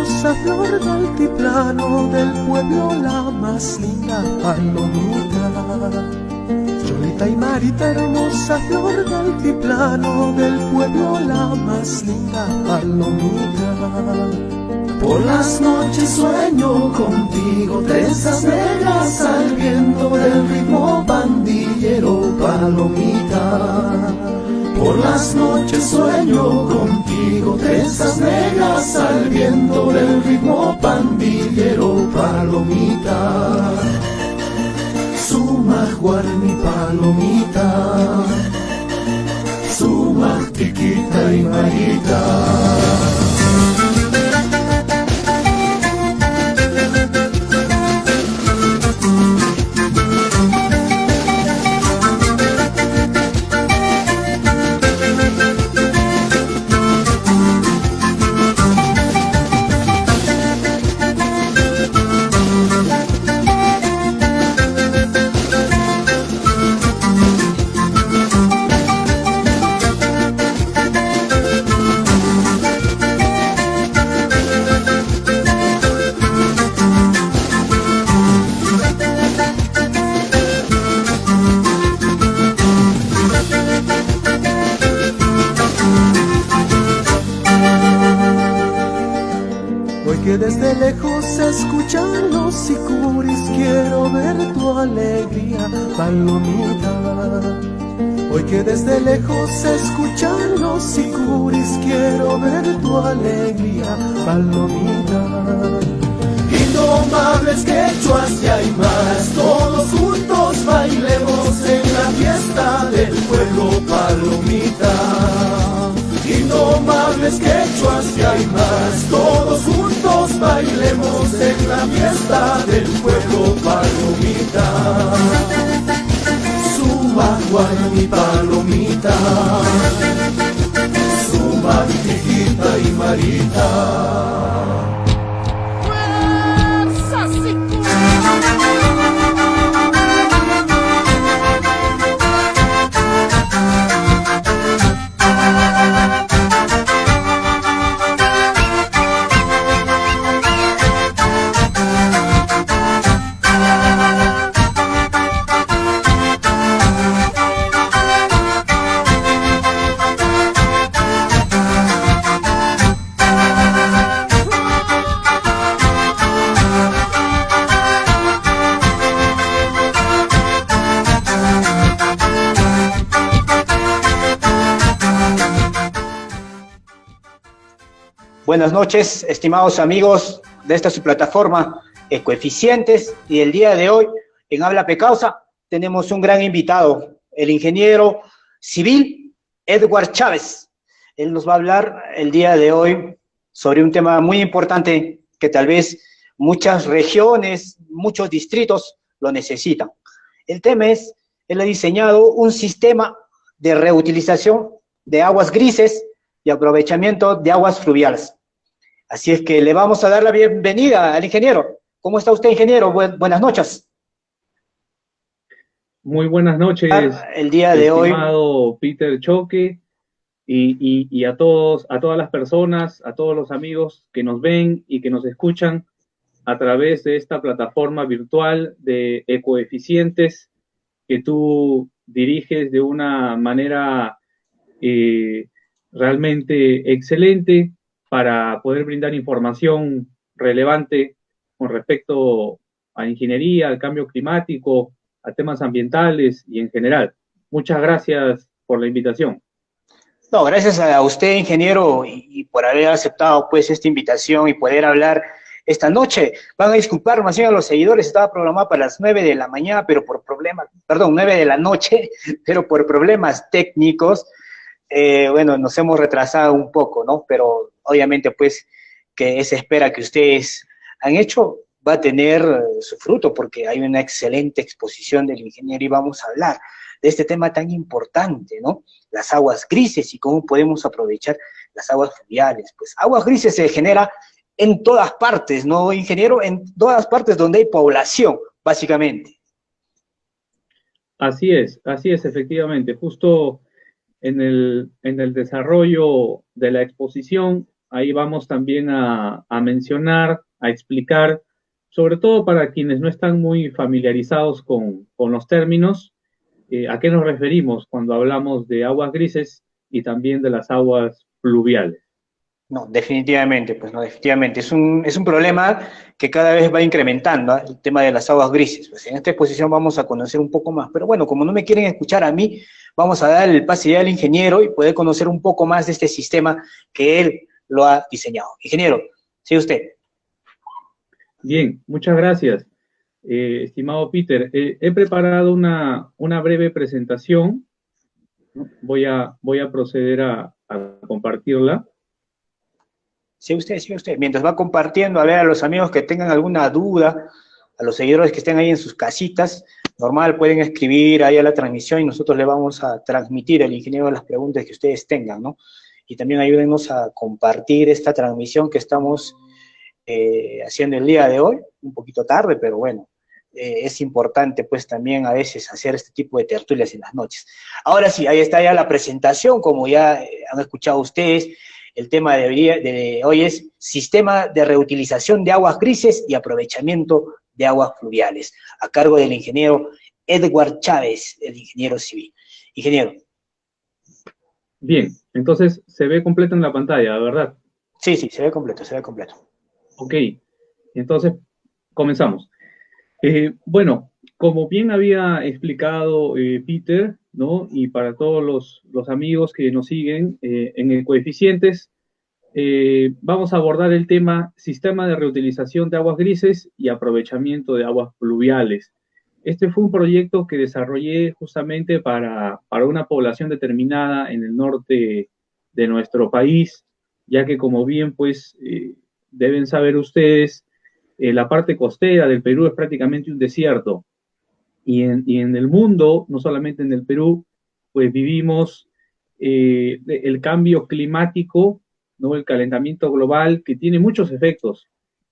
hermosa flor del altiplano del pueblo, la más linda palomita. Cholita y Marita, hermosa flor del altiplano del pueblo, la más linda palomita. Por las noches sueño contigo, trenzas negras al viento del ritmo pandillero, palomita. Por las noches sueño contigo, trenzas negras al viento del ritmo pandillero, palomita. Sumajuar mi palomita, Sumaj Tiquita y Marita. Desde lejos se escuchan los sicuris, quiero ver tu alegría, palomita. Hoy que desde lejos se escuchan los sicuris, quiero ver tu alegría, palomita. Indomables quechuas y aymaras, todos juntos bailemos en la fiesta del pueblo, palomita. Indomables quechuas y aymaras, todos juntos bailemos en la fiesta del pueblo, palomita. Sumajuar mi palomita, Sumaj Tiquita y Marita. Buenas noches, estimados amigos de esta su plataforma Ecoeficientes, y el día de hoy en Habla Pecausa tenemos un gran invitado, el ingeniero civil Edward Chávez. Él nos va a hablar el día de hoy sobre un tema muy importante que tal vez muchas regiones, muchos distritos lo necesitan. El tema es, él ha diseñado un sistema de reutilización de aguas grises y aprovechamiento de aguas fluviales. Así es que le vamos a dar la bienvenida al ingeniero. ¿Cómo está usted, ingeniero? Buenas noches. Muy buenas noches, el día de estimado hoy, Peter Choque, y a todas las personas, a todos los amigos que nos ven y que nos escuchan a través de esta plataforma virtual de Ecoeficientes que tú diriges de una manera realmente excelente para poder brindar información relevante con respecto a ingeniería, al cambio climático, a temas ambientales y en general. Muchas gracias por la invitación. No, gracias a usted, ingeniero, y por haber aceptado pues esta invitación y poder hablar esta noche. Van a disculpar más bien a los seguidores, estaba programado para las 9 de la mañana, pero por problemas, perdón, 9 de la noche, pero por problemas técnicos, bueno, nos hemos retrasado un poco, ¿no? Pero obviamente pues que esa espera que ustedes han hecho va a tener su fruto, porque hay una excelente exposición del ingeniero y vamos a hablar de este tema tan importante, ¿no? Las aguas grises y cómo podemos aprovechar las aguas fluviales. Pues aguas grises se genera en todas partes, ¿no, ingeniero? En todas partes donde hay población, básicamente. Así es, efectivamente. Justo en el desarrollo de la exposición ahí vamos también a mencionar, a explicar, sobre todo para quienes no están muy familiarizados con los términos, a qué nos referimos cuando hablamos de aguas grises y también de las aguas pluviales. No, definitivamente, pues no, definitivamente. Es un problema que cada vez va incrementando, ¿ah? El tema de las aguas grises. Pues en esta exposición vamos a conocer un poco más. Pero bueno, como no me quieren escuchar a mí, vamos a dar el pase ya al ingeniero y poder conocer un poco más de este sistema que él lo ha diseñado. Ingeniero, sí usted. Bien, muchas gracias, estimado Peter. He preparado una breve presentación, ¿no? Voy a proceder a compartirla. Sí usted, sí usted. Mientras va compartiendo, a ver a los amigos que tengan alguna duda, a los seguidores que estén ahí en sus casitas, normal, pueden escribir ahí a la transmisión y nosotros le vamos a transmitir al ingeniero las preguntas que ustedes tengan, ¿no? Y también ayúdenos a compartir esta transmisión que estamos haciendo el día de hoy, un poquito tarde, pero bueno, es importante pues también a veces hacer este tipo de tertulias en las noches. Ahora sí, ahí está ya la presentación, como ya han escuchado ustedes. El tema de hoy es Sistema de Reutilización de Aguas Grises y Aprovechamiento de Aguas Fluviales, a cargo del ingeniero Edward Chávez, el ingeniero civil. Ingeniero. Bien, entonces se ve completo en la pantalla, ¿verdad? Sí, sí, se ve completo, se ve completo. Ok, entonces comenzamos. Bueno, como bien había explicado Peter, ¿no? Y para todos los amigos que nos siguen en Ecoeficientes, vamos a abordar el tema Sistema de Reutilización de Aguas Grises y Aprovechamiento de Aguas Pluviales. Este fue un proyecto que desarrollé justamente para una población determinada en el norte de nuestro país, ya que como bien pues deben saber ustedes, la parte costera del Perú es prácticamente un desierto. Y en el mundo, no solamente en el Perú, pues vivimos el cambio climático, ¿no? El calentamiento global, que tiene muchos efectos.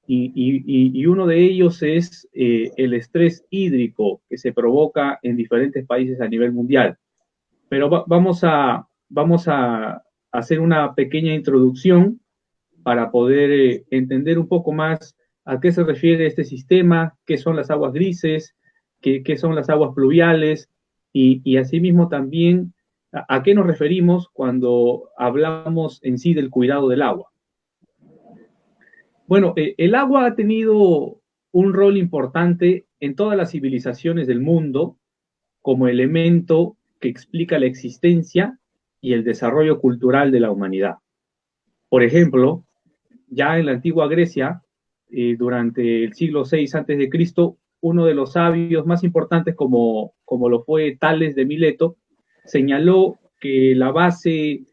Y uno de ellos es el estrés hídrico que se provoca en diferentes países a nivel mundial. Pero vamos a hacer una pequeña introducción para poder entender un poco más a qué se refiere este sistema, qué son las aguas grises, qué son las aguas pluviales y asimismo también a qué nos referimos cuando hablamos en sí del cuidado del agua. Bueno, el agua ha tenido un rol importante en todas las civilizaciones del mundo como elemento que explica la existencia y el desarrollo cultural de la humanidad. Por ejemplo, ya en la antigua Grecia, durante el siglo VI a.C., uno de los sabios más importantes, como lo fue Tales de Mileto, señaló que la base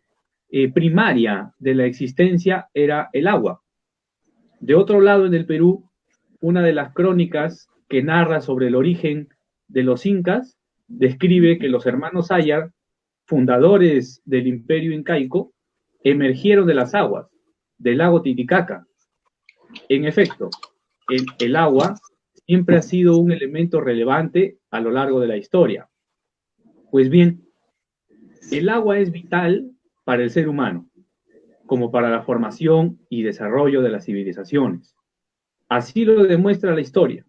primaria de la existencia era el agua. De otro lado, en el Perú, una de las crónicas que narra sobre el origen de los incas describe que los hermanos Ayar, fundadores del imperio incaico, emergieron de las aguas del lago Titicaca. En efecto, el agua siempre ha sido un elemento relevante a lo largo de la historia. Pues bien, el agua es vital para el ser humano, como para la formación y desarrollo de las civilizaciones. Así lo demuestra la historia,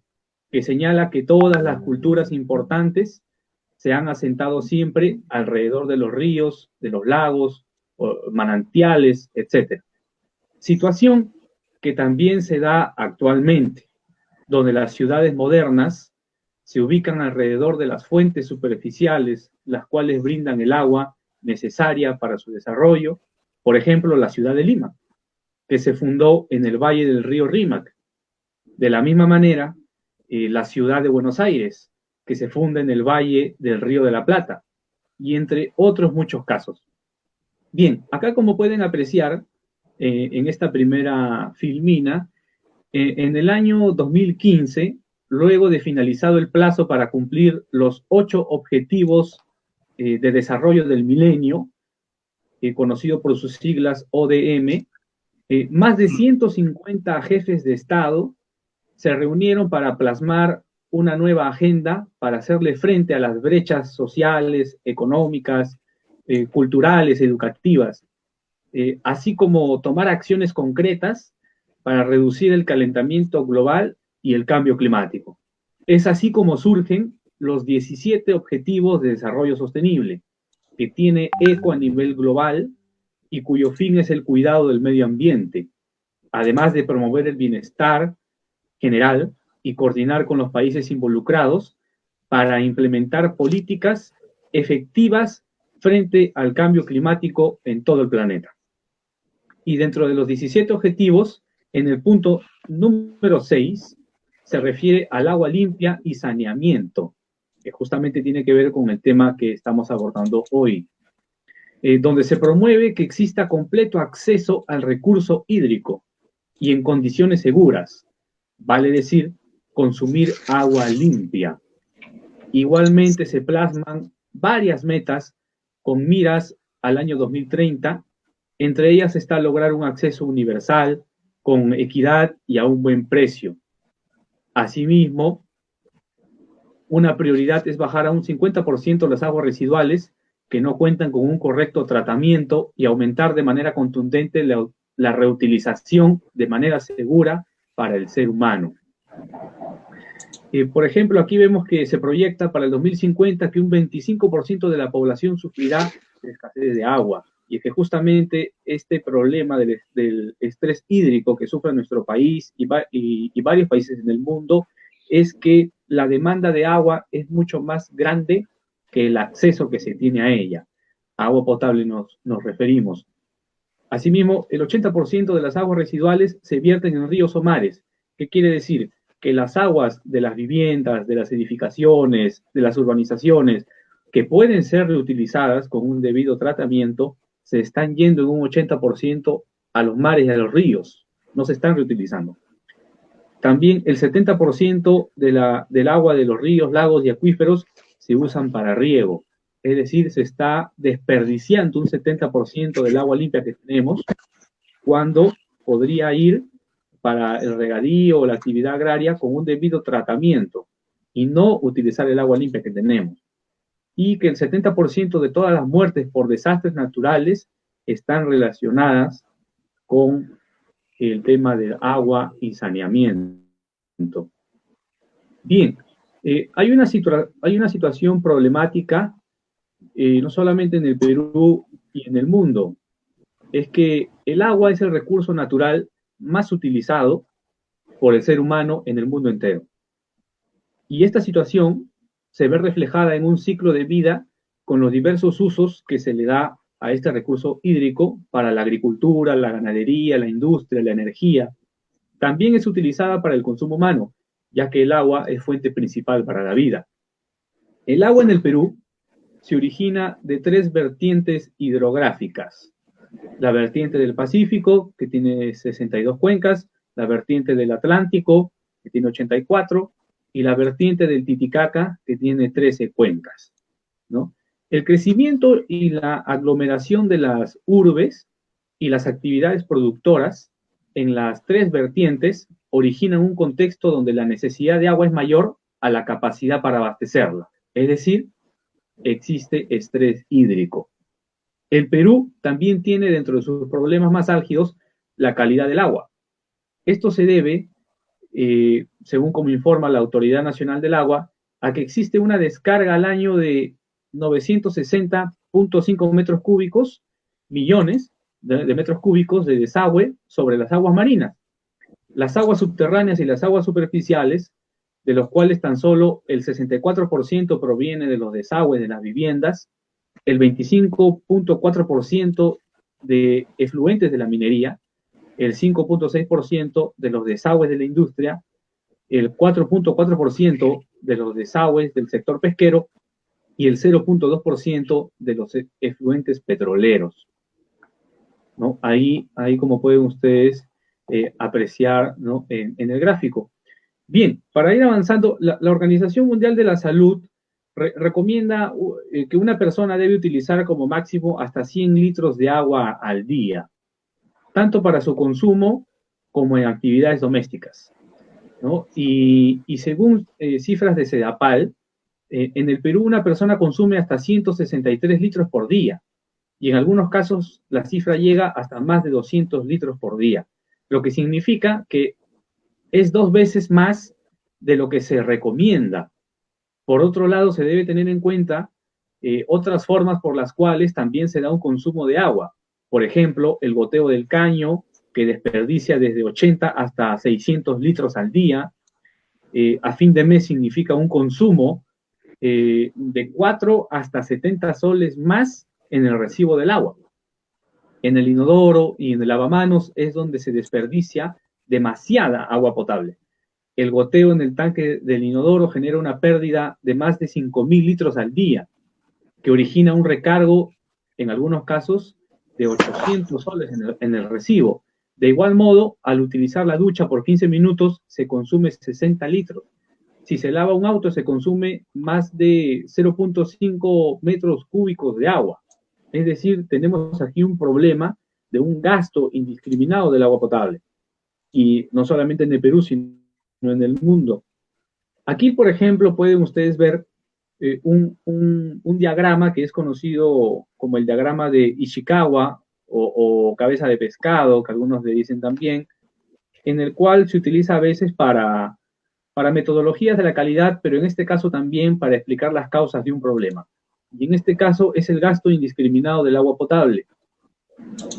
que señala que todas las culturas importantes se han asentado siempre alrededor de los ríos, de los lagos, manantiales, etc. Situación que también se da actualmente, donde las ciudades modernas se ubican alrededor de las fuentes superficiales, las cuales brindan el agua necesaria para su desarrollo. Por ejemplo, la ciudad de Lima, que se fundó en el valle del río Rímac. De la misma manera, la ciudad de Buenos Aires, que se funda en el valle del río de la Plata, y entre otros muchos casos. Bien, acá como pueden apreciar, en esta primera filmina, en el año 2015, luego de finalizado el plazo para cumplir los 8 objetivos de desarrollo del milenio, conocido por sus siglas ODM, más de 150 jefes de Estado se reunieron para plasmar una nueva agenda para hacerle frente a las brechas sociales, económicas, culturales, educativas. así como tomar acciones concretas para reducir el calentamiento global y el cambio climático. Es así como surgen los 17 Objetivos de Desarrollo Sostenible, que tiene ECO a nivel global y cuyo fin es el cuidado del medio ambiente, además de promover el bienestar general y coordinar con los países involucrados para implementar políticas efectivas frente al cambio climático en todo el planeta. Y dentro de los 17 objetivos, en el punto número 6, se refiere al agua limpia y saneamiento, que justamente tiene que ver con el tema que estamos abordando hoy, donde se promueve que exista completo acceso al recurso hídrico y en condiciones seguras, vale decir, consumir agua limpia. Igualmente se plasman varias metas con miras al año 2030, entre ellas está lograr un acceso universal, con equidad y a un buen precio. Asimismo, una prioridad es bajar a un 50% las aguas residuales que no cuentan con un correcto tratamiento y aumentar de manera contundente la reutilización de manera segura para el ser humano. Por ejemplo, aquí vemos que se proyecta para el 2050 que un 25% de la población sufrirá de escasez de agua, y es que justamente este problema del estrés hídrico que sufre nuestro país y varios países en el mundo es que la demanda de agua es mucho más grande que el acceso que se tiene a ella. A agua potable nos referimos. Asimismo, el 80% de las aguas residuales se vierten en ríos o mares. ¿Qué quiere decir? Que las aguas de las viviendas, de las edificaciones, de las urbanizaciones, que pueden ser reutilizadas con un debido tratamiento, se están yendo en un 80% a los mares y a los ríos. No se están reutilizando. También el 70% del agua de los ríos, lagos y acuíferos se usan para riego. Es decir, se está desperdiciando un 70% del agua limpia que tenemos, cuando podría ir para el regadío o la actividad agraria con un debido tratamiento y no utilizar el agua limpia que tenemos. Y que el 70% de todas las muertes por desastres naturales están relacionadas con el tema del agua y saneamiento. Bien, hay una situación problemática, no solamente en el Perú y en el mundo, es que el agua es el recurso natural más utilizado por el ser humano en el mundo entero. Y esta situación se ve reflejada en un ciclo de vida con los diversos usos que se le da a este recurso hídrico para la agricultura, la ganadería, la industria, la energía. También es utilizada para el consumo humano, ya que el agua es fuente principal para la vida. El agua en el Perú se origina de 3 vertientes hidrográficas. La vertiente del Pacífico, que tiene 62 cuencas, la vertiente del Atlántico, que tiene 84, y la vertiente del Titicaca, que tiene 13 cuencas, ¿no? El crecimiento y la aglomeración de las urbes y las actividades productoras en las 3 vertientes originan un contexto donde la necesidad de agua es mayor a la capacidad para abastecerla. Es decir, existe estrés hídrico. El Perú también tiene dentro de sus problemas más álgidos la calidad del agua. Esto se debe, según como informa la Autoridad Nacional del Agua, a que existe una descarga al año de 960.5 metros cúbicos, millones de metros cúbicos de desagüe sobre las aguas marinas. Las aguas subterráneas y las aguas superficiales, de los cuales tan solo el 64% proviene de los desagües de las viviendas, el 25.4% de efluentes de la minería, el 5.6% de los desagües de la industria, el 4.4% de los desagües del sector pesquero y el 0.2% de los efluentes petroleros, ¿no? Ahí como pueden ustedes apreciar, ¿no? en el gráfico. Bien, para ir avanzando, la Organización Mundial de la Salud recomienda que una persona debe utilizar como máximo hasta 100 litros de agua al día, tanto para su consumo como en actividades domésticas, ¿no? Y según cifras de CEDAPAL, en el Perú una persona consume hasta 163 litros por día, y en algunos casos la cifra llega hasta más de 200 litros por día, lo que significa que es 2 veces más de lo que se recomienda. Por otro lado, se debe tener en cuenta otras formas por las cuales también se da un consumo de agua. Por ejemplo, el goteo del caño, que desperdicia desde 80 hasta 600 litros al día. A fin de mes significa un consumo de 4 hasta 70 soles más en el recibo del agua. En el inodoro y en el lavamanos es donde se desperdicia demasiada agua potable. El goteo en el tanque del inodoro genera una pérdida de más de 5.000 litros al día, que origina un recargo, en algunos casos, de 800 soles en el recibo. De igual modo, al utilizar la ducha por 15 minutos, se consume 60 litros. Si se lava un auto, se consume más de 0.5 metros cúbicos de agua. Es decir, tenemos aquí un problema de un gasto indiscriminado del agua potable. Y no solamente en el Perú, sino en el mundo. Aquí, por ejemplo, pueden ustedes ver un diagrama que es conocido como el diagrama de Ishikawa o cabeza de pescado, que algunos le dicen también, en el cual se utiliza a veces para metodologías de la calidad, pero en este caso también para explicar las causas de un problema. Y en este caso es el gasto indiscriminado del agua potable.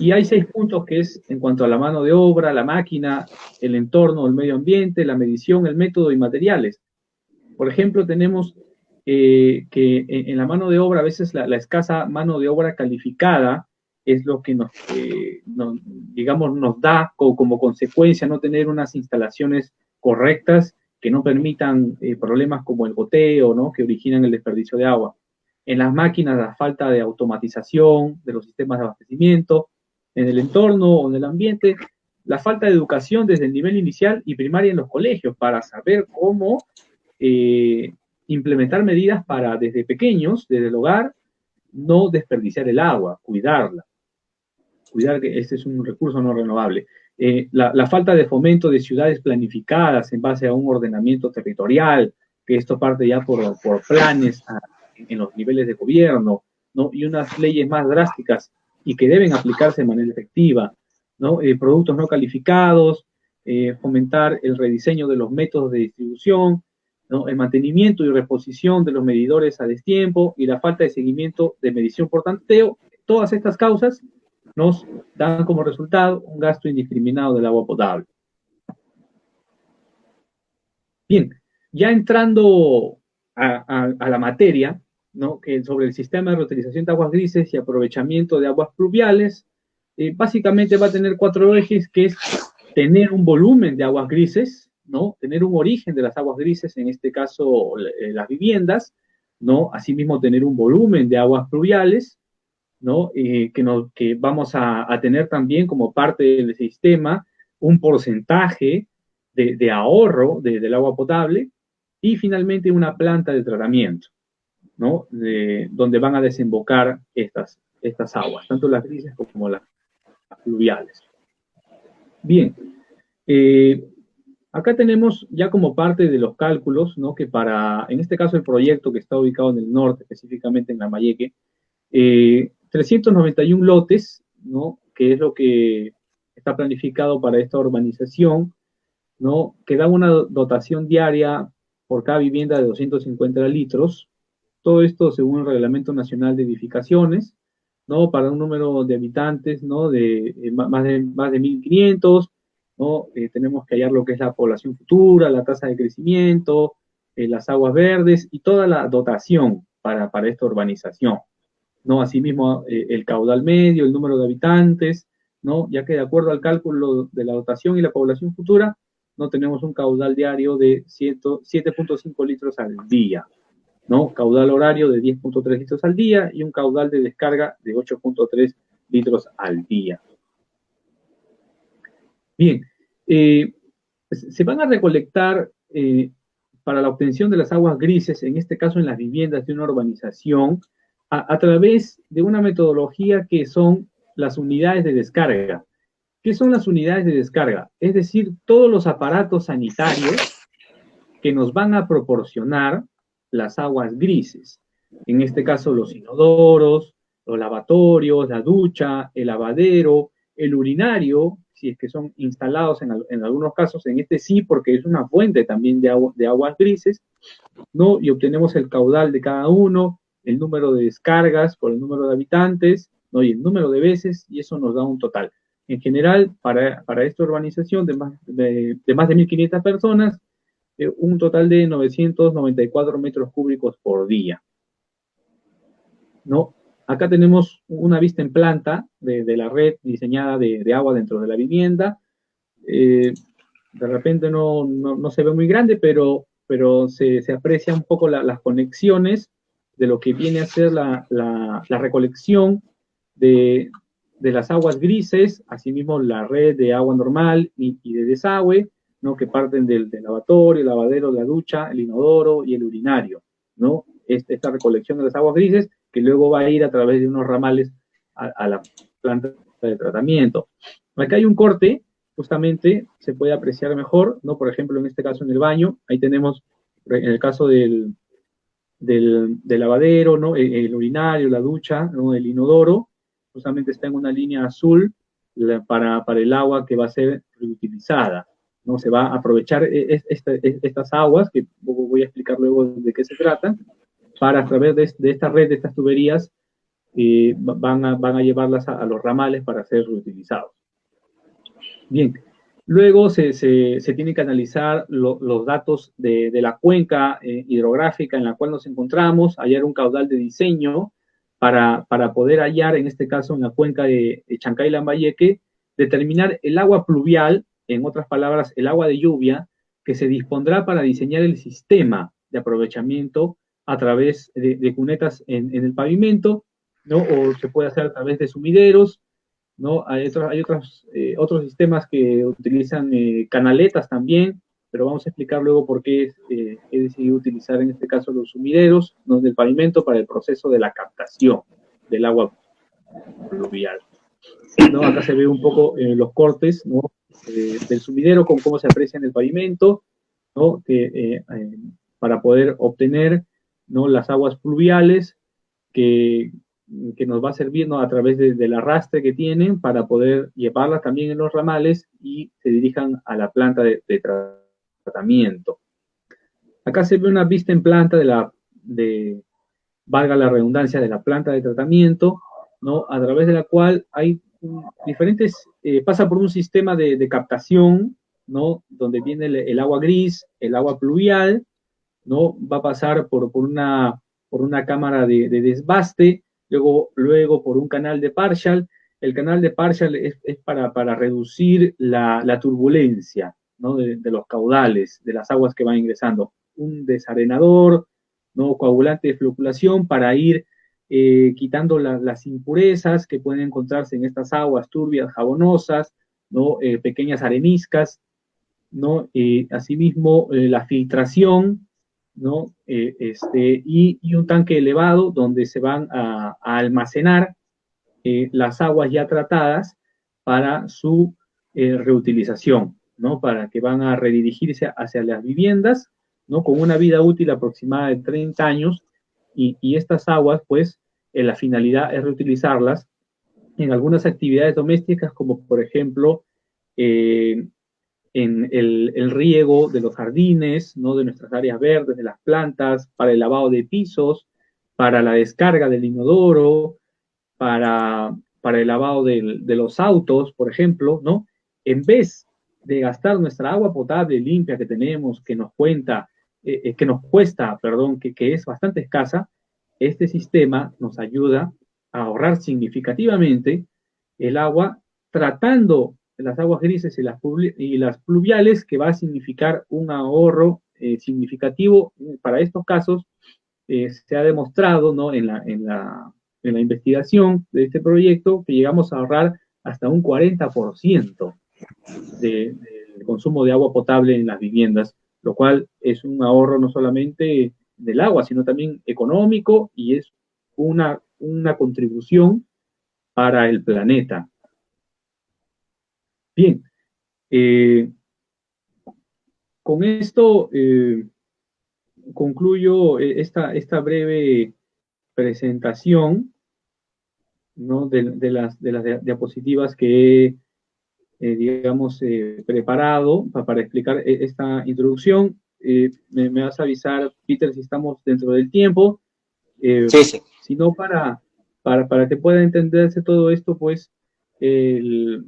Y hay 6 puntos que es en cuanto a la mano de obra, la máquina, el entorno, el medio ambiente, la medición, el método y materiales. Por ejemplo, tenemos que en la mano de obra, a veces la escasa mano de obra calificada es lo que nos da como consecuencia no tener unas instalaciones correctas que no permitan problemas como el goteo, ¿no?, que originan el desperdicio de agua. En las máquinas, la falta de automatización de los sistemas de abastecimiento, en el entorno o en el ambiente, la falta de educación desde el nivel inicial y primaria en los colegios para saber cómo implementar medidas para, desde pequeños, desde el hogar, no desperdiciar el agua, cuidarla. Cuidar que este es un recurso no renovable. La falta de fomento de ciudades planificadas en base a un ordenamiento territorial, que esto parte ya por planes en los niveles de gobierno, ¿no?, y unas leyes más drásticas y que deben aplicarse de manera efectiva, ¿no? Productos no calificados, fomentar el rediseño de los métodos de distribución, ¿no?, el mantenimiento y reposición de los medidores a destiempo y la falta de seguimiento de medición por tanteo. Todas estas causas nos dan como resultado un gasto indiscriminado del agua potable. Bien, ya entrando a la materia, ¿no?, que sobre el sistema de reutilización de aguas grises y aprovechamiento de aguas pluviales, básicamente va a tener 4 ejes, que es tener un volumen de aguas grises, ¿no?, tener un origen de las aguas grises, en este caso las viviendas, ¿no?, asimismo tener un volumen de aguas pluviales, ¿no?, que vamos a tener también como parte del sistema un porcentaje de ahorro del agua potable, y finalmente una planta de tratamiento, ¿no?, donde van a desembocar estas aguas, tanto las grises como las fluviales. Bien, acá tenemos ya como parte de los cálculos, ¿no?, que en este caso el proyecto que está ubicado en el norte, específicamente en Lambayeque, 391 lotes, ¿no?, que es lo que está planificado para esta urbanización, ¿no?, que da una dotación diaria por cada vivienda de 250 litros. Todo esto según el Reglamento Nacional de Edificaciones, ¿no?, para un número de habitantes, ¿no?, de más de 1.500, ¿no? Tenemos que hallar lo que es la población futura, la tasa de crecimiento, las aguas verdes y toda la dotación para esta urbanización, ¿no? Asimismo, el caudal medio, el número de habitantes, ¿no?, ya que de acuerdo al cálculo de la dotación y la población futura, no tenemos un caudal diario de 7.5 litros al día, ¿no? Caudal horario de 10.3 litros al día y un caudal de descarga de 8.3 litros al día. Bien, se van a recolectar para la obtención de las aguas grises, en este caso en las viviendas de una urbanización, a través de una metodología que son las unidades de descarga. ¿Qué son las unidades de descarga? Es decir, todos los aparatos sanitarios que nos van a proporcionar las aguas grises. En este caso, los inodoros, los lavatorios, la ducha, el lavadero, el urinario, si es que son instalados en algunos casos, en este sí, porque es una fuente también de aguas grises, ¿no? Y obtenemos el caudal de cada uno, el número de descargas por el número de habitantes, ¿no? Y el número de veces, y eso nos da un total. En general, para esta urbanización de más de 1.500 personas, un total de 994 metros cúbicos por día, ¿no? Acá tenemos una vista en planta de la red diseñada de agua dentro de la vivienda. De repente no se ve muy grande, pero se aprecia un poco las conexiones de lo que viene a ser la recolección de las aguas grises, asimismo la red de agua normal y de desagüe, ¿no? Que parten del lavatorio, el lavadero, la ducha, el inodoro y el urinario, ¿no? Esta recolección de las aguas grises que luego va a ir a través de unos ramales a la planta de tratamiento. Acá hay un corte, justamente se puede apreciar mejor, ¿no? Por ejemplo, en este caso en el baño, ahí tenemos, en el caso del lavadero, ¿no? El urinario, la ducha, ¿no? El inodoro, justamente está en una línea azul para el agua que va a ser reutilizada, ¿no? Se va a aprovechar estas aguas, que voy a explicar luego de qué se trata, para a través de esta red, de estas tuberías, van a llevarlas a los ramales para ser reutilizados. Bien, luego se tienen que analizar los datos de la cuenca hidrográfica en la cual nos encontramos, hallar un caudal de diseño para poder hallar, en este caso en la cuenca de Chancay-Lambayeque, determinar el agua pluvial, en otras palabras, el agua de lluvia, que se dispondrá para diseñar el sistema de aprovechamiento a través de cunetas en el pavimento, ¿no? O se puede hacer a través de sumideros, ¿no? Hay otros sistemas que utilizan canaletas también, pero vamos a explicar luego por qué he decidido utilizar en este caso los sumideros, ¿no? Del pavimento para el proceso de la captación del agua pluvial, ¿no? Acá se ve un poco los cortes, ¿no? Del sumidero, con cómo se aprecia en el pavimento, ¿no? Para poder obtener, ¿no? Las aguas pluviales que nos va a servir, ¿no? A través del arrastre que tienen para poder llevarlas también en los ramales y se dirijan a la planta de tratamiento. Acá se ve una vista en planta valga la redundancia, de la planta de tratamiento, ¿no? A través de la cual hay diferentes, pasa por un sistema de captación, ¿no? Donde viene el agua gris, el agua pluvial, ¿no? Va a pasar por una cámara de desbaste, luego por un canal de partial. El canal de partial es para reducir la turbulencia, ¿no? de los caudales, de las aguas que van ingresando. Un desarenador, ¿no? Coagulante de floculación para ir quitando las impurezas que pueden encontrarse en estas aguas turbias, jabonosas, ¿no? Pequeñas areniscas, ¿no? Asimismo, la filtración, ¿no? Y un tanque elevado donde se van a almacenar las aguas ya tratadas para su reutilización, ¿no? Para que van a redirigirse hacia las viviendas, ¿no? Con una vida útil aproximada de 30 años y estas aguas, pues, la finalidad es reutilizarlas en algunas actividades domésticas, como por ejemplo, en el riego de los jardines, ¿no? De nuestras áreas verdes, de las plantas, para el lavado de pisos, para la descarga del inodoro, para el lavado de los autos, por ejemplo, ¿no? En vez de gastar nuestra agua potable limpia que tenemos, que nos cuesta, perdón, que es bastante escasa, este sistema nos ayuda a ahorrar significativamente el agua tratando las aguas grises y las pluviales, que va a significar un ahorro significativo. Para estos casos se ha demostrado, ¿no? en la investigación de este proyecto que llegamos a ahorrar hasta un 40% del consumo de agua potable en las viviendas, lo cual es un ahorro no solamente del agua, sino también económico y es una contribución para el planeta. Bien, con esto concluyo esta breve presentación ¿no? De las diapositivas que he, digamos, preparado para explicar esta introducción. Me vas a avisar, Peter, si estamos dentro del tiempo. Sí, sí. Sino para que pueda entenderse todo esto, pues el-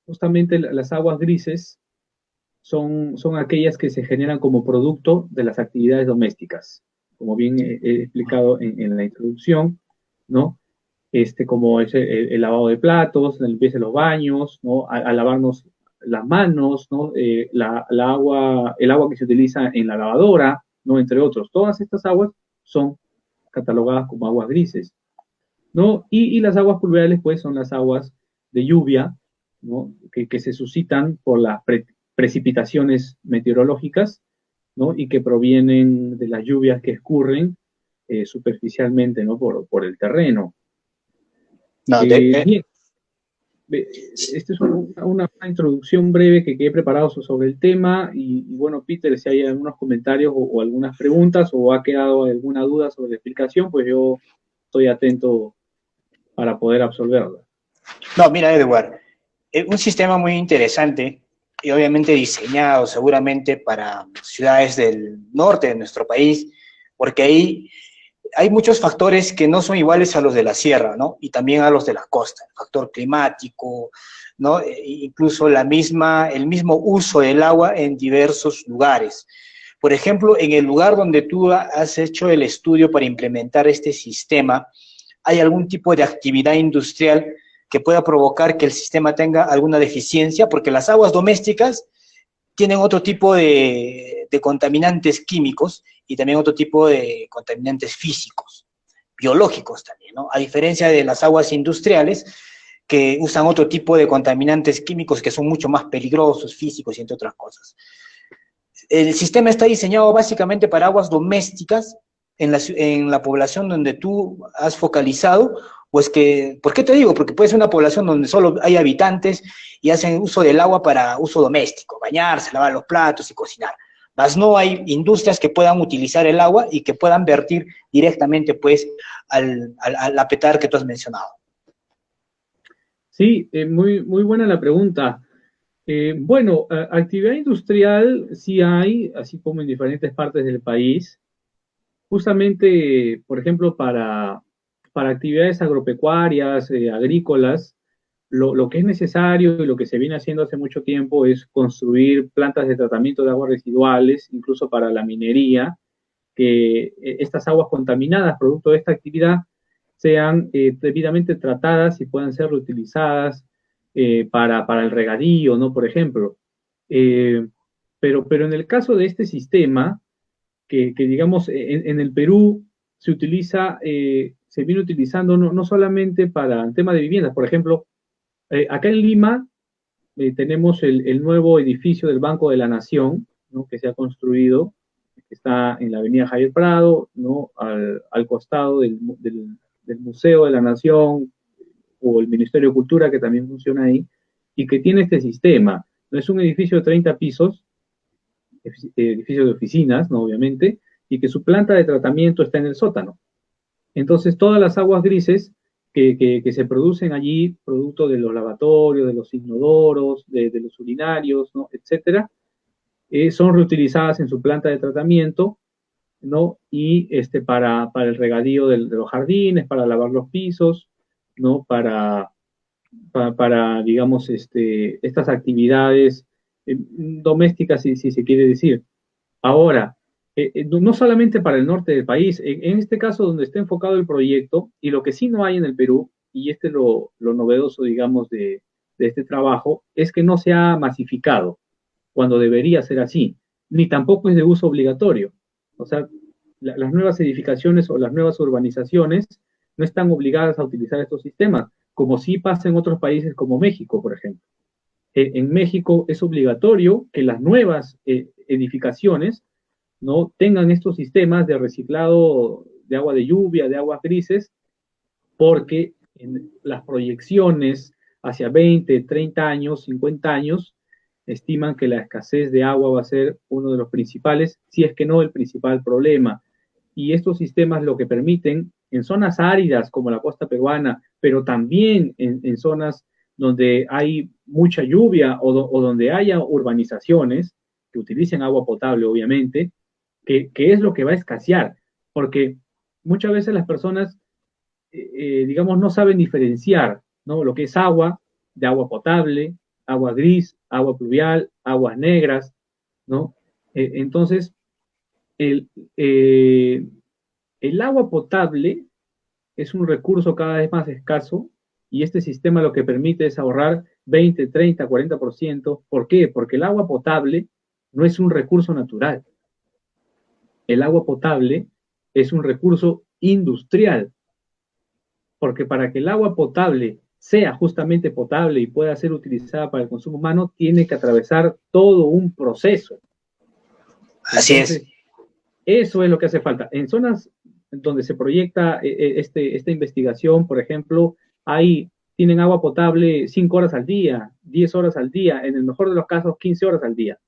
justamente las aguas grises son aquellas que se generan como producto de las actividades domésticas, como bien he explicado en la introducción, ¿no? Como es el lavado de platos, la limpieza de los baños, ¿no? A lavarnos las manos, ¿no? El agua que se utiliza en la lavadora, ¿no? Entre otros. Todas estas aguas son catalogadas como aguas grises, ¿no? Y las aguas pluviales, pues, son las aguas de lluvia, ¿no? Que se suscitan por las precipitaciones meteorológicas, ¿no? Y que provienen de las lluvias que escurren superficialmente, ¿no? Por el terreno. No, Bien, esta es una introducción breve que he preparado sobre el tema y bueno, Peter, si hay algunos comentarios o algunas preguntas o ha quedado alguna duda sobre la explicación, pues yo estoy atento para poder absolverla. no, mira, Edward, un sistema muy interesante y obviamente diseñado seguramente para ciudades del norte de nuestro país, porque ahí hay muchos factores que no son iguales a los de la sierra, ¿no? Y también a los de la costa, el factor climático, ¿no? Incluso el mismo uso del agua en diversos lugares. Por ejemplo, en el lugar donde tú has hecho el estudio para implementar este sistema, ¿hay algún tipo de actividad industrial que pueda provocar que el sistema tenga alguna deficiencia? Porque las aguas domésticas tienen otro tipo de contaminantes químicos y también otro tipo de contaminantes físicos, biológicos también, ¿no? A diferencia de las aguas industriales, que usan otro tipo de contaminantes químicos que son mucho más peligrosos, físicos y entre otras cosas. El sistema está diseñado básicamente para aguas domésticas en la población donde tú has focalizado, pues que, ¿por qué te digo? Porque puede ser una población donde solo hay habitantes y hacen uso del agua para uso doméstico, bañarse, lavar los platos y cocinar. Mas no hay industrias que puedan utilizar el agua y que puedan vertir directamente, pues, al apetar que tú has mencionado. Sí, muy, muy buena la pregunta. Bueno, actividad industrial sí hay, así como en diferentes partes del país. Justamente, por ejemplo, para actividades agropecuarias, agrícolas, lo que es necesario y lo que se viene haciendo hace mucho tiempo es construir plantas de tratamiento de aguas residuales, incluso para la minería, que estas aguas contaminadas, producto de esta actividad, sean debidamente tratadas y puedan ser reutilizadas para el regadío, ¿no? Por ejemplo. Eh, pero en el caso de este sistema, que digamos, en el Perú se utiliza, se viene utilizando no solamente para el tema de viviendas, por ejemplo, acá en Lima tenemos el nuevo edificio del Banco de la Nación, ¿no? Que se ha construido, que está en la avenida Javier Prado, ¿no? Al costado del Museo de la Nación o el Ministerio de Cultura, que también funciona ahí, y que tiene este sistema. No es un edificio de 30 pisos, edificio de oficinas, ¿no? Obviamente, y que su planta de tratamiento está en el sótano. Entonces, todas las aguas grises que se producen allí, producto de los lavatorios, de los inodoros, de los urinarios, ¿no? Etcétera, son reutilizadas en su planta de tratamiento, ¿no? Y para el regadío de los jardines, para lavar los pisos, ¿no? Para digamos, estas actividades domésticas, si se quiere decir. Ahora, no solamente para el norte del país, en este caso donde está enfocado el proyecto, y lo que sí no hay en el Perú, y este es lo novedoso, digamos, de este trabajo, es que no se ha masificado cuando debería ser así, ni tampoco es de uso obligatorio. O sea, las nuevas edificaciones o las nuevas urbanizaciones no están obligadas a utilizar estos sistemas, como sí pasa en otros países como México, por ejemplo. En México es obligatorio que las nuevas edificaciones no tengan estos sistemas de reciclado de agua de lluvia, de aguas grises, porque en las proyecciones hacia 20, 30 años, 50 años, estiman que la escasez de agua va a ser uno de los principales, si es que no el principal problema. Y estos sistemas lo que permiten en zonas áridas como la costa peruana, pero también en zonas donde hay mucha lluvia o donde haya urbanizaciones que utilicen agua potable, obviamente, que es lo que va a escasear, porque muchas veces las personas, digamos, no saben diferenciar, ¿no? Lo que es agua de agua potable, agua gris, agua pluvial, aguas negras, ¿no? Entonces, el, eh, el agua potable es un recurso cada vez más escaso y este sistema lo que permite es ahorrar 20, 30, 40%. ¿Por qué? Porque el agua potable no es un recurso natural. El agua potable es un recurso industrial, porque para que el agua potable sea justamente potable y pueda ser utilizada para el consumo humano, tiene que atravesar todo un proceso. Así Entonces, es. eso es lo que hace falta. En zonas donde se proyecta esta investigación, por ejemplo, tienen agua potable 5 horas al día, 10 horas al día, en el mejor de los casos 15 horas al día.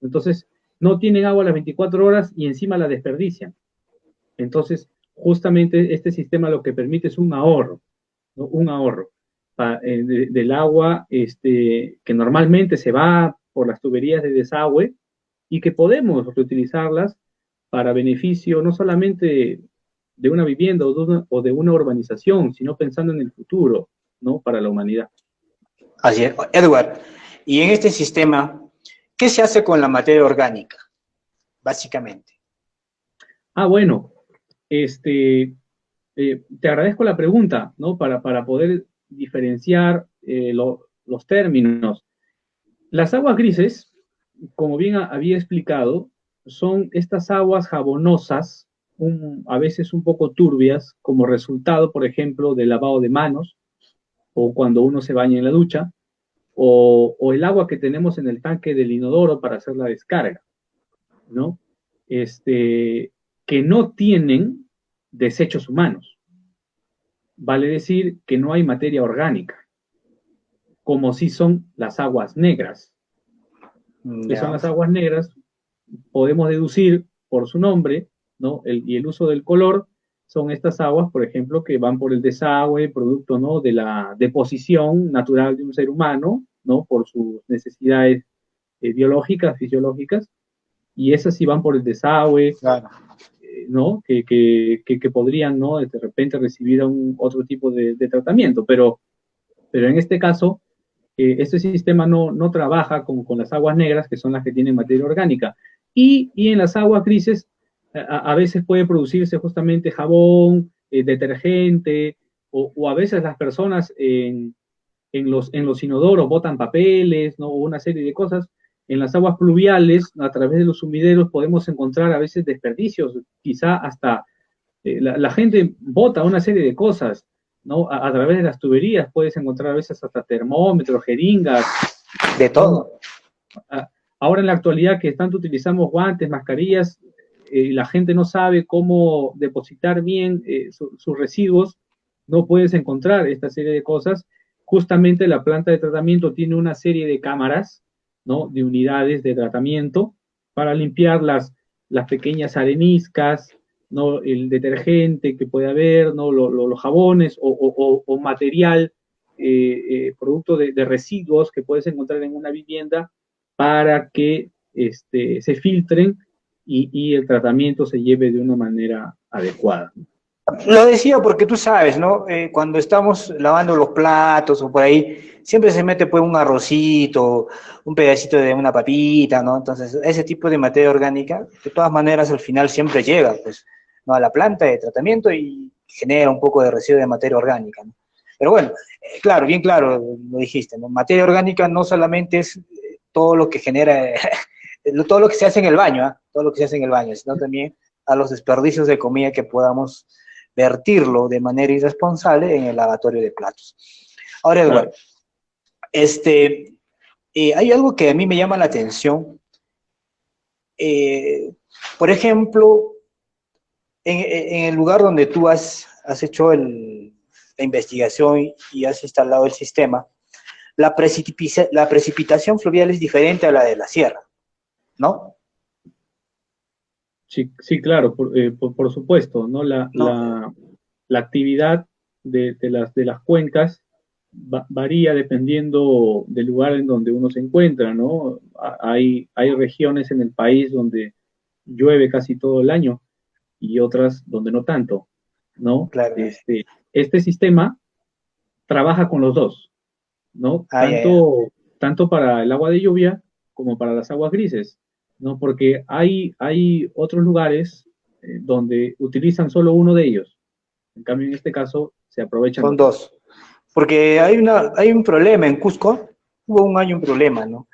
Entonces, no tienen agua las 24 horas y encima la desperdician. Entonces, justamente este sistema lo que permite es un ahorro, ¿no? Un ahorro del agua que normalmente se va por las tuberías de desagüe y que podemos reutilizarlas para beneficio no solamente de una vivienda o de una urbanización, sino pensando en el futuro, ¿no? Para la humanidad. Así es. Edward, y en este sistema, ¿qué se hace con la materia orgánica, básicamente? Bueno, te agradezco la pregunta, ¿no? Para poder diferenciar los términos. Las aguas grises, como bien había explicado, son estas aguas jabonosas, a veces un poco turbias, como resultado, por ejemplo, del lavado de manos o cuando uno se baña en la ducha, o el agua que tenemos en el tanque del inodoro para hacer la descarga, ¿no? Que no tienen desechos humanos. Vale decir que no hay materia orgánica, como si son las aguas negras. Que son Ya. las aguas negras, podemos deducir por su nombre, ¿no? Y el uso del color, son estas aguas, por ejemplo, que van por el desagüe, producto, ¿no? De la deposición natural de un ser humano, ¿no? Por sus necesidades biológicas, fisiológicas, y esas sí van por el desagüe, Claro. ¿no? Que podrían, ¿no? De repente recibir otro tipo de tratamiento, pero en este caso, este sistema no trabaja con las aguas negras, que son las que tienen materia orgánica. Y en las aguas grises, a veces puede producirse justamente jabón, detergente, o a veces las personas en los inodoros botan papeles, ¿no? O una serie de cosas. En las aguas pluviales, a través de los sumideros, podemos encontrar a veces desperdicios, quizá hasta la gente bota una serie de cosas, ¿no? A través de las tuberías puedes encontrar a veces hasta termómetros, jeringas. De todo. Ahora en la actualidad que tanto utilizamos guantes, mascarillas, la gente no sabe cómo depositar bien sus residuos, no puedes encontrar esta serie de cosas. Justamente la planta de tratamiento tiene una serie de cámaras, ¿no? De unidades de tratamiento para limpiar las pequeñas areniscas, ¿no? El detergente que puede haber, ¿no? Los jabones o material, producto de residuos que puedes encontrar en una vivienda para que se filtren y el tratamiento se lleve de una manera adecuada. Lo decía porque tú sabes, ¿no? Cuando estamos lavando los platos o por ahí, siempre se mete pues un arrocito, un pedacito de una papita, ¿no? Entonces, ese tipo de materia orgánica, de todas maneras, al final siempre llega, pues, ¿no? A la planta de tratamiento y genera un poco de residuo de materia orgánica, ¿no? Pero bueno, claro, bien claro, lo dijiste, ¿no? Materia orgánica no solamente es todo lo que genera, todo lo que se hace en el baño, ¿eh? Todo lo que se hace en el baño, sino también a los desperdicios de comida que podamos vertirlo de manera irresponsable en el lavatorio de platos. Ahora, Eduardo, hay algo que a mí me llama la atención. Por ejemplo, en el lugar donde tú has hecho la investigación y has instalado el sistema, la precipitación fluvial es diferente a la de la sierra, ¿no? Sí, sí, claro, por supuesto, ¿no? No. la actividad de las cuencas varía dependiendo del lugar en donde uno se encuentra, ¿no? Hay regiones en el país donde llueve casi todo el año y otras donde no tanto, ¿no? Claro. Este sistema trabaja con los dos, ¿no? Ya. Tanto para el agua de lluvia como para las aguas grises, ¿no? Porque hay otros lugares donde utilizan solo uno de ellos. En cambio, en este caso, se aprovechan Son los dos. dos. Porque hay un problema en Cusco, hubo un año un problema, ¿no?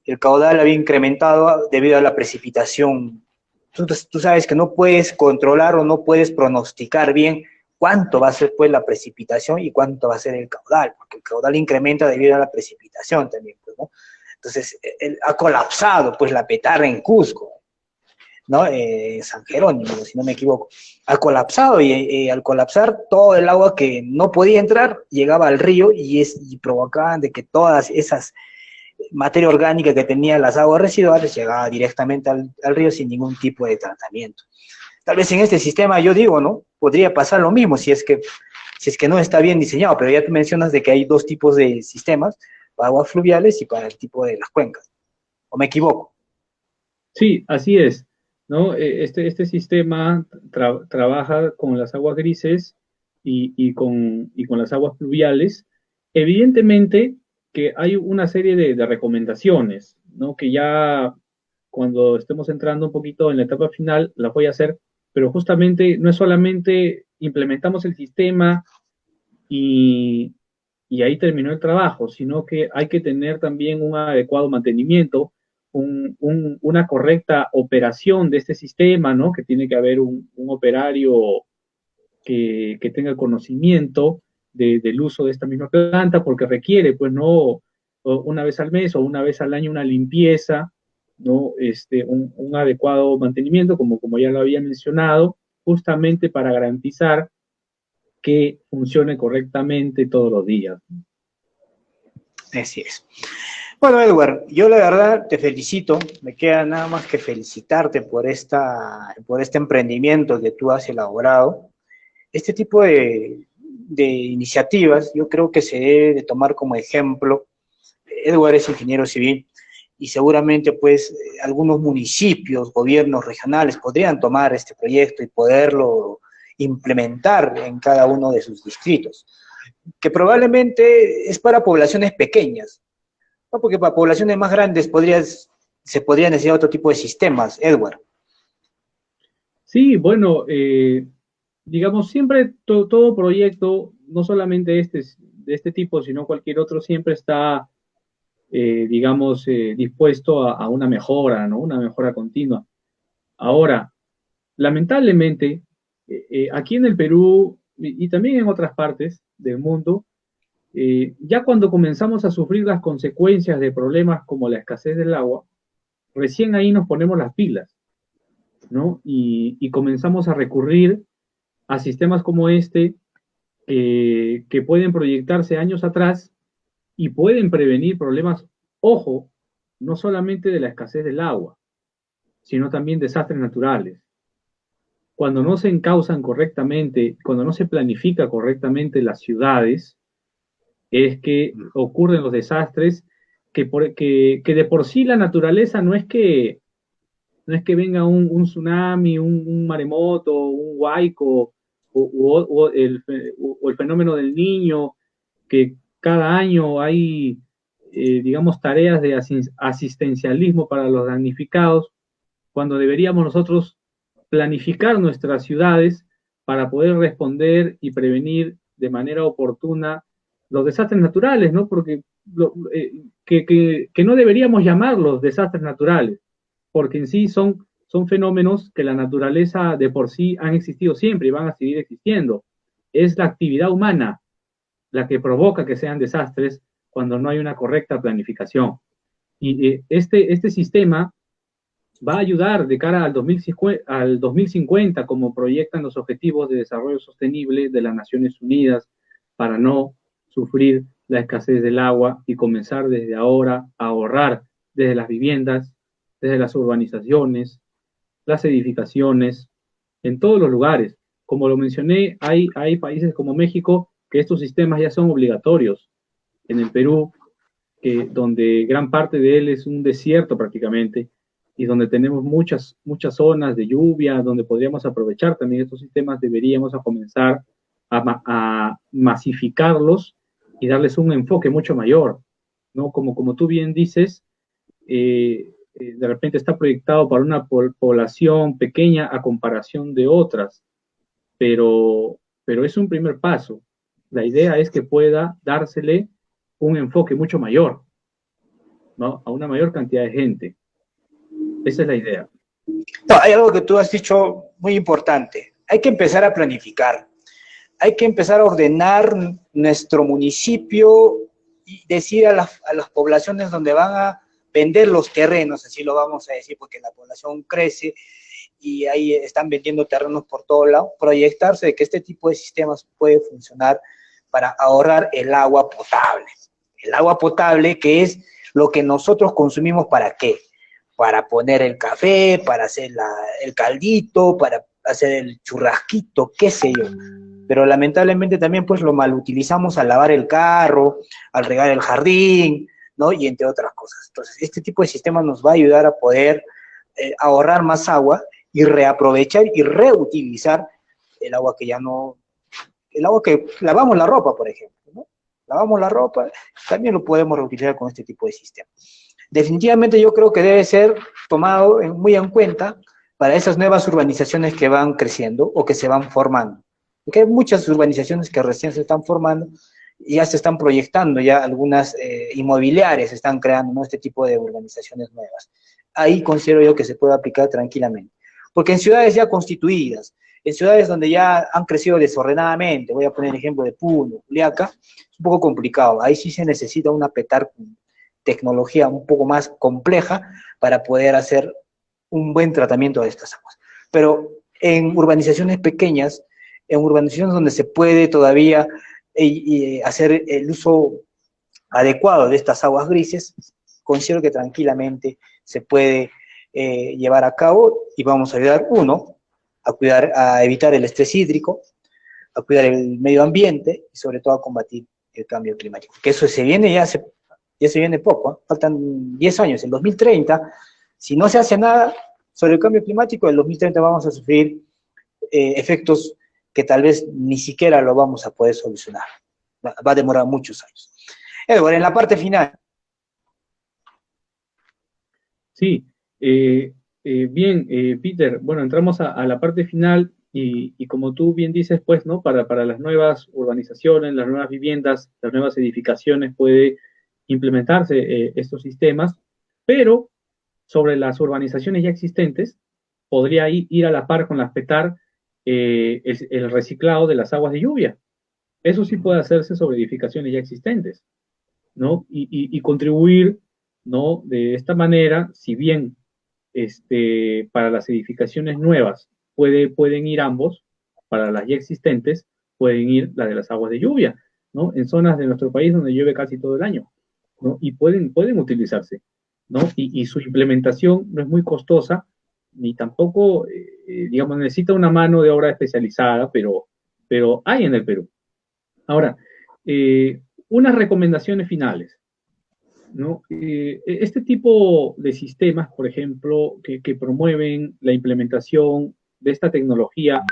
El caudal había incrementado debido a la precipitación. Tú sabes que no puedes controlar o no puedes pronosticar bien cuánto va a ser pues la precipitación y cuánto va a ser el caudal, porque el caudal incrementa debido a la precipitación también, pues, ¿no? Entonces, ha colapsado pues la Petare en Cusco, ¿no? San Jerónimo, si no me equivoco, ha colapsado y al colapsar todo el agua que no podía entrar llegaba al río y provocaban de que todas esas materia orgánica que tenía las aguas residuales llegaba directamente al río sin ningún tipo de tratamiento. Tal vez en este sistema, yo digo, ¿no? Podría pasar lo mismo si es que no está bien diseñado, pero ya tú mencionas de que hay dos tipos de sistemas, para aguas fluviales y para el tipo de las cuencas. ¿O me equivoco? Sí, así es, ¿no? Este sistema trabaja con las aguas grises y con las aguas pluviales. Evidentemente que hay una serie de recomendaciones, ¿no? Que ya cuando estemos entrando un poquito en la etapa final las voy a hacer, pero justamente no es solamente implementamos el sistema y, y ahí terminó el trabajo, sino que hay que tener también un adecuado mantenimiento, una correcta operación de este sistema, ¿no? Que tiene que haber un operario que tenga conocimiento del uso de esta misma planta, porque requiere, pues, ¿no? Una vez al mes o una vez al año una limpieza, ¿no? Un adecuado mantenimiento, como ya lo había mencionado, justamente para garantizar que funcione correctamente todos los días. Así es. Bueno, Edward, yo la verdad te felicito, me queda nada más que felicitarte por este emprendimiento que tú has elaborado. Este tipo de iniciativas yo creo que se debe de tomar como ejemplo. Edward es ingeniero civil y seguramente pues algunos municipios, gobiernos regionales podrían tomar este proyecto y poderlo implementar en cada uno de sus distritos, que probablemente es para poblaciones pequeñas, ¿no? Porque para poblaciones más grandes se podría necesitar otro tipo de sistemas, Edward. Sí, bueno, digamos, siempre todo proyecto, no solamente de este tipo, sino cualquier otro, siempre está, digamos, dispuesto a una mejora, ¿no? Una mejora continua. Ahora, lamentablemente, aquí en el Perú y también en otras partes del mundo, ya cuando comenzamos a sufrir las consecuencias de problemas como la escasez del agua, recién ahí nos ponemos las pilas, ¿no? Y comenzamos a recurrir a sistemas como este que pueden proyectarse años atrás y pueden prevenir problemas, ojo, no solamente de la escasez del agua, sino también desastres naturales. Cuando no se encausan correctamente, cuando no se planifica correctamente las ciudades, es que ocurren los desastres que de por sí la naturaleza no es que venga un tsunami, un maremoto, un huaico o el fenómeno del niño, que cada año hay, digamos, tareas de asistencialismo para los damnificados, cuando deberíamos nosotros planificar nuestras ciudades para poder responder y prevenir de manera oportuna los desastres naturales, ¿no? Porque que no deberíamos llamarlos desastres naturales, porque en sí son fenómenos que la naturaleza de por sí han existido siempre y van a seguir existiendo. Es la actividad humana la que provoca que sean desastres cuando no hay una correcta planificación. Y este sistema va a ayudar de cara al 2050, como proyectan los Objetivos de Desarrollo Sostenible de las Naciones Unidas, para no sufrir la escasez del agua y comenzar desde ahora a ahorrar desde las viviendas, desde las urbanizaciones, las edificaciones, en todos los lugares, como lo mencioné, hay países como México que estos sistemas ya son obligatorios. En el Perú, donde gran parte de él es un desierto prácticamente, y donde tenemos muchas zonas de lluvia, donde podríamos aprovechar también estos sistemas, deberíamos a comenzar a masificarlos y darles un enfoque mucho mayor, ¿no? Como tú bien dices, de repente está proyectado para una población pequeña a comparación de otras, pero es un primer paso. La idea es que pueda dársele un enfoque mucho mayor, ¿no? A una mayor cantidad de gente. Esa es la idea. No, hay algo que tú has dicho muy importante. Hay que empezar a planificar. Hay que empezar a ordenar nuestro municipio y decir a las poblaciones donde van a vender los terrenos, así lo vamos a decir, porque la población crece y ahí están vendiendo terrenos por todo lado, proyectarse de que este tipo de sistemas puede funcionar para ahorrar el agua potable. El agua potable, que es lo que nosotros consumimos, ¿para qué? Para poner el café, para hacer el caldito, para hacer el churrasquito, qué sé yo. Pero lamentablemente también pues lo malutilizamos al lavar el carro, al regar el jardín, ¿no? Y entre otras cosas. Entonces, este tipo de sistema nos va a ayudar a poder ahorrar más agua y reaprovechar y reutilizar el agua que ya no, el agua que lavamos la ropa, por ejemplo, ¿no? Lavamos la ropa, también lo podemos reutilizar con este tipo de sistema. Definitivamente yo creo que debe ser tomado muy en cuenta para esas nuevas urbanizaciones que van creciendo o que se van formando. Porque hay muchas urbanizaciones que recién se están formando y ya se están proyectando, ya algunas inmobiliarias se están creando, ¿no? Este tipo de urbanizaciones nuevas. Ahí considero yo que se puede aplicar tranquilamente. Porque en ciudades ya constituidas, en ciudades donde ya han crecido desordenadamente, voy a poner el ejemplo de Puno, Juliaca, es un poco complicado. Ahí sí se necesita una tecnología un poco más compleja para poder hacer un buen tratamiento de estas aguas. Pero en urbanizaciones pequeñas, en urbanizaciones donde se puede todavía hacer el uso adecuado de estas aguas grises, considero que tranquilamente se puede llevar a cabo y vamos a ayudar, uno, a evitar el estrés hídrico, a cuidar el medio ambiente y sobre todo a combatir el cambio climático. Que eso se viene ya se viene poco, ¿eh? Faltan 10 años, en 2030, si no se hace nada sobre el cambio climático, en 2030 vamos a sufrir efectos que tal vez ni siquiera lo vamos a poder solucionar. Va a demorar muchos años. Edward, en la parte final. Sí, bien, Peter, bueno, entramos a la parte final y como tú bien dices, pues, ¿no? Para las nuevas urbanizaciones, las nuevas viviendas, las nuevas edificaciones puede implementarse estos sistemas, pero sobre las urbanizaciones ya existentes podría ir a la par con las PETAR el reciclado de las aguas de lluvia. Eso sí puede hacerse sobre edificaciones ya existentes, ¿no? Y contribuir, ¿no? De esta manera, si bien para las edificaciones nuevas pueden ir ambos, para las ya existentes pueden ir la de las aguas de lluvia, ¿no? En zonas de nuestro país donde llueve casi todo el año, ¿no? Y pueden utilizarse, ¿no? Y su implementación no es muy costosa, ni tampoco, digamos, necesita una mano de obra especializada, pero hay en el Perú. Ahora, unas recomendaciones finales, ¿no? Este tipo de sistemas, por ejemplo, que promueven la implementación de esta tecnología,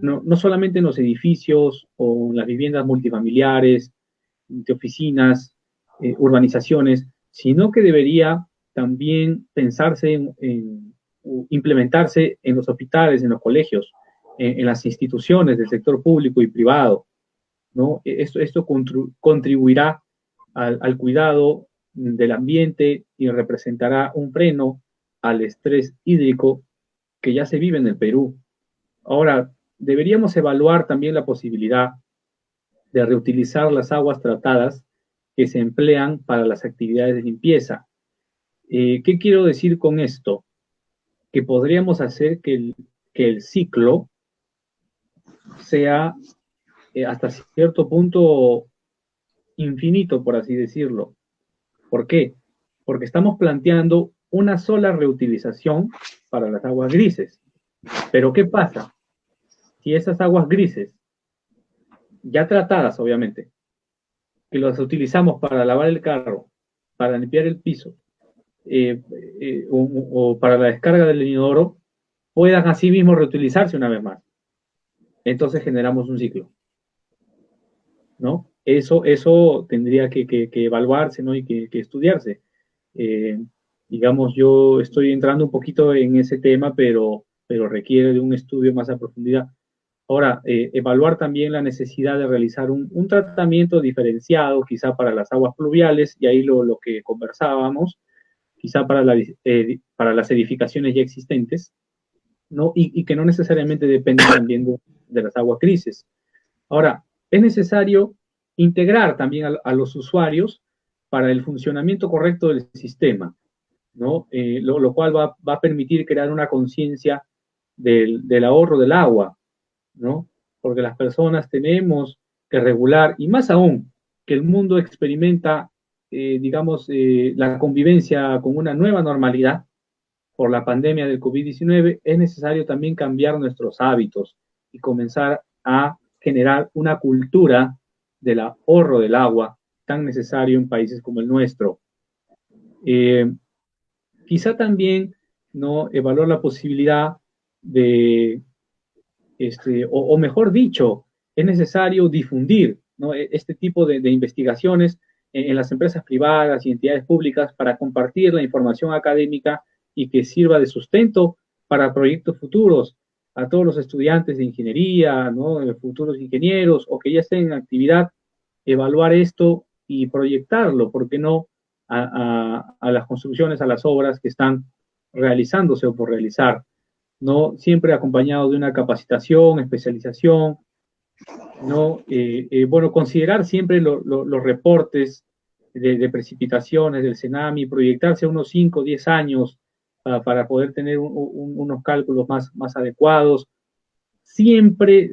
no solamente en los edificios o en las viviendas multifamiliares, de oficinas, urbanizaciones, sino que debería también pensarse en implementarse en los hospitales, en los colegios, en las instituciones del sector público y privado, ¿no? Esto contribuirá al cuidado del ambiente y representará un freno al estrés hídrico que ya se vive en el Perú. Ahora, deberíamos evaluar también la posibilidad de reutilizar las aguas tratadas que se emplean para las actividades de limpieza. ¿Qué quiero decir con esto? Que podríamos hacer que el ciclo sea hasta cierto punto infinito, por así decirlo. ¿Por qué? Porque estamos planteando una sola reutilización para las aguas grises. Pero ¿qué pasa? si esas aguas grises, ya tratadas obviamente, que las utilizamos para lavar el carro, para limpiar el piso, o para la descarga del inodoro, puedan así mismo reutilizarse una vez más. Entonces generamos un ciclo, ¿no? Eso tendría que evaluarse, ¿no? Y que estudiarse. Eh, digamos, yo estoy entrando un poquito en ese tema, pero requiere de un estudio más a profundidad. Ahora, evaluar también la necesidad de realizar un tratamiento diferenciado, quizá para las aguas pluviales, y ahí lo que conversábamos, quizá para las edificaciones ya existentes, ¿no? Y que no necesariamente dependen también de las aguas grises. Ahora, es necesario integrar también a los usuarios para el funcionamiento correcto del sistema, ¿no? Lo cual va a permitir crear una conciencia del ahorro del agua, ¿no? Porque las personas tenemos que regular, y más aún, que el mundo experimenta, digamos, la convivencia con una nueva normalidad por la pandemia del COVID-19, es necesario también cambiar nuestros hábitos y comenzar a generar una cultura del ahorro del agua tan necesario en países como el nuestro. Quizá también, ¿no?, evaluar la posibilidad de, o mejor dicho, es necesario difundir, ¿no?, este tipo de investigaciones en las empresas privadas y entidades públicas para compartir la información académica y que sirva de sustento para proyectos futuros a todos los estudiantes de ingeniería, ¿no?, futuros ingenieros o que ya estén en actividad, evaluar esto y proyectarlo, ¿por qué no?, a las construcciones, a las obras que están realizándose o por realizar, ¿no? Siempre acompañado de una capacitación, especialización, ¿no? Bueno, considerar siempre los reportes de precipitaciones del CENAMI, proyectarse a unos 5 o 10 años para poder tener unos cálculos más adecuados, siempre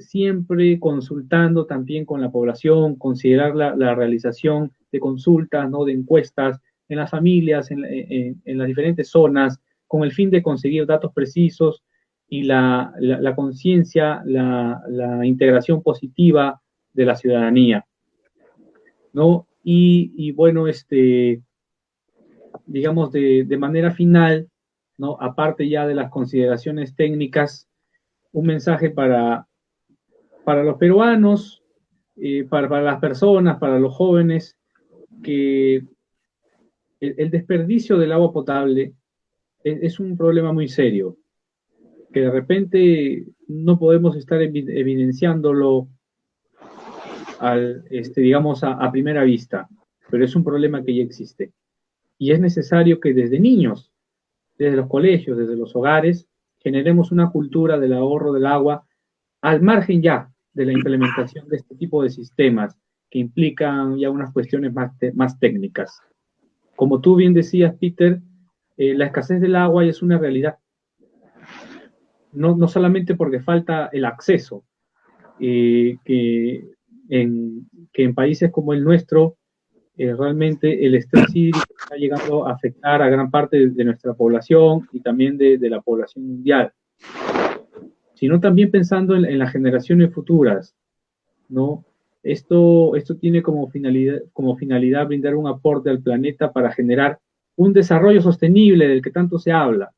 consultando también con la población, considerar la realización de consultas, ¿no?, de encuestas en las familias, en las diferentes zonas, con el fin de conseguir datos precisos y la conciencia, la integración positiva de la ciudadanía, ¿no? Y bueno, digamos, de manera final, ¿no?, aparte ya de las consideraciones técnicas, un mensaje para los peruanos, para las personas, para los jóvenes, que el desperdicio del agua potable es un problema muy serio, que de repente no podemos estar evidenciándolo digamos, a primera vista, pero es un problema que ya existe. Y es necesario que desde niños, desde los colegios, desde los hogares, generemos una cultura del ahorro del agua, al margen ya de la implementación de este tipo de sistemas que implican ya unas cuestiones más técnicas. Como tú bien decías, Peter, la escasez del agua ya es una realidad. No solamente porque falta el acceso, que en países como el nuestro, realmente el estrés hídrico está llegando a afectar a gran parte de nuestra población y también de la población mundial, sino también pensando en las generaciones futuras, ¿no? Esto tiene como finalidad brindar un aporte al planeta para generar un desarrollo sostenible del que tanto se habla,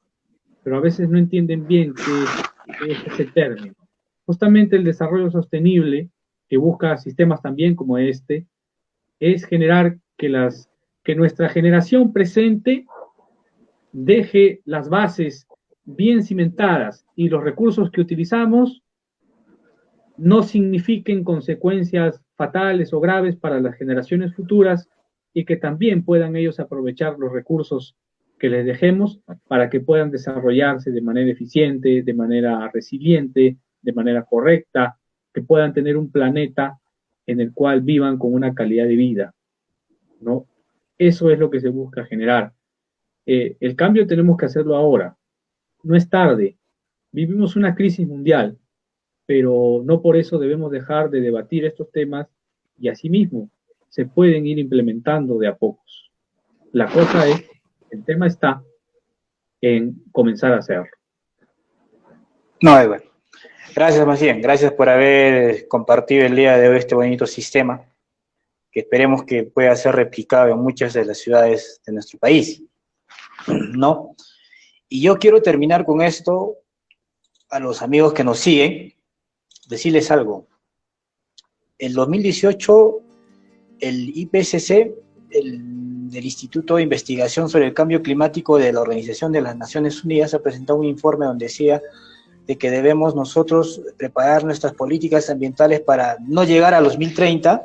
pero a veces no entienden bien qué es ese término. Justamente el desarrollo sostenible, que busca sistemas también como este, es generar que nuestra generación presente deje las bases bien cimentadas y los recursos que utilizamos no signifiquen consecuencias fatales o graves para las generaciones futuras y que también puedan ellos aprovechar los recursos que les dejemos para que puedan desarrollarse de manera eficiente, de manera resiliente, de manera correcta, que puedan tener un planeta en el cual vivan con una calidad de vida, ¿no? Eso es lo que se busca generar. El cambio tenemos que hacerlo ahora, no es tarde. Vivimos una crisis mundial, pero no por eso debemos dejar de debatir estos temas y asimismo se pueden ir implementando de a pocos. La cosa es, el tema está en comenzar a hacerlo. No, bueno. Gracias, más bien. Gracias por haber compartido el día de hoy este bonito sistema, que esperemos que pueda ser replicado en muchas de las ciudades de nuestro país, ¿no? Y yo quiero terminar con esto, a los amigos que nos siguen, decirles algo. En 2018, el IPCC, del Instituto de Investigación sobre el Cambio Climático de la Organización de las Naciones Unidas, ha presentado un informe donde decía de que debemos nosotros preparar nuestras políticas ambientales para no llegar a los 2030,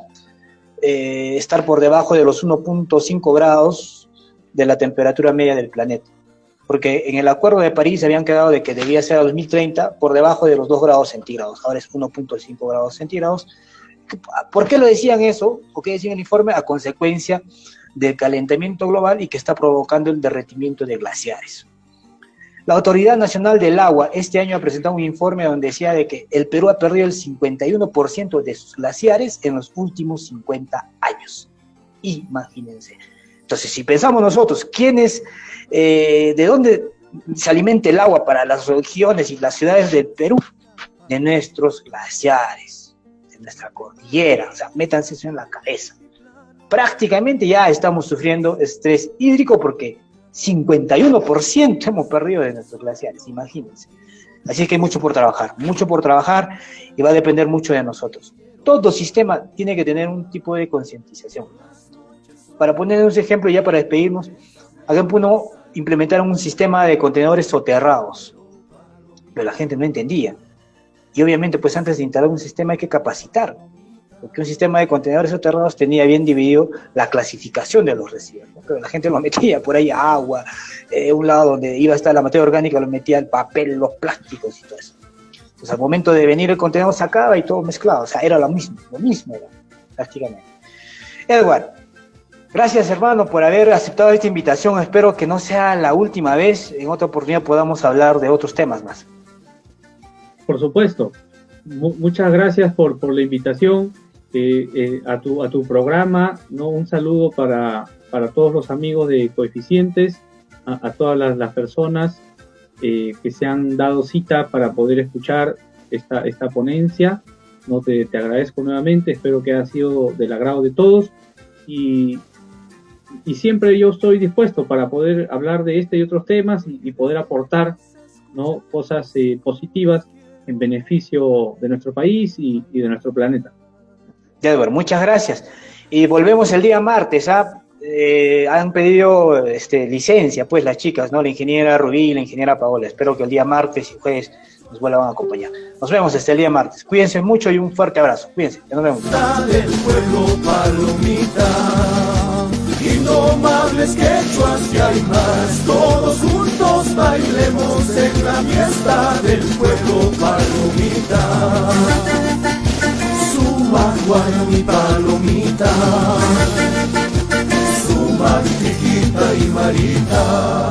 estar por debajo de los 1.5 grados de la temperatura media del planeta. Porque en el Acuerdo de París habían quedado de que debía ser a 2030 por debajo de los 2 grados centígrados, ahora es 1.5 grados centígrados. ¿Por qué lo decían eso? ¿Por qué decían el informe? A consecuencia del calentamiento global y que está provocando el derretimiento de glaciares. La Autoridad Nacional del Agua este año ha presentado un informe donde decía de que el Perú ha perdido el 51% de sus glaciares en los últimos 50 años. Imagínense. Entonces, si pensamos nosotros, ¿de dónde se alimenta el agua para las regiones y las ciudades del Perú? De nuestros glaciares, de nuestra cordillera. O sea, métanse eso en la cabeza. Prácticamente ya estamos sufriendo estrés hídrico porque 51% hemos perdido de nuestros glaciares, imagínense. Así que hay mucho por trabajar y va a depender mucho de nosotros. Todo sistema tiene que tener un tipo de concientización. Para poner un ejemplo, ya para despedirnos, acá en Puno implementaron un sistema de contenedores soterrados, pero la gente no entendía. Y obviamente, pues antes de instalar un sistema hay que capacitar, porque un sistema de contenedores soterrados tenía bien dividido la clasificación de los residuos, ¿no? Pero la gente lo metía por ahí agua, un lado donde iba a estar la materia orgánica lo metía el papel, los plásticos y todo eso. Entonces al momento de venir el contenedor sacaba y todo mezclado, o sea, era lo mismo era, prácticamente. Edward, gracias hermano por haber aceptado esta invitación, espero que no sea la última vez, en otra oportunidad podamos hablar de otros temas más. Por supuesto, muchas gracias por la invitación. A tu programa, ¿no? Un saludo para todos los amigos de Coeficientes, a todas las personas que se han dado cita para poder escuchar esta ponencia, ¿no? Te agradezco nuevamente, espero que haya sido del agrado de todos y siempre yo estoy dispuesto para poder hablar de este y otros temas y poder aportar, ¿no? Cosas positivas en beneficio de nuestro país y de nuestro planeta. Edward, muchas gracias. Y volvemos el día martes, ¿ah? Han pedido licencia, pues las chicas, ¿no? La ingeniera Rubí y la ingeniera Paola. Espero que el día martes y jueves nos vuelvan a acompañar. Nos vemos hasta el día martes. Cuídense mucho y un fuerte abrazo. Cuídense, nos vemos. Del pueblo palomita, indomables quechuas y hay más. Todos juntos bailemos en la fiesta del pueblo palomita. Suma Guarani palomita, suma chiquita y Marita.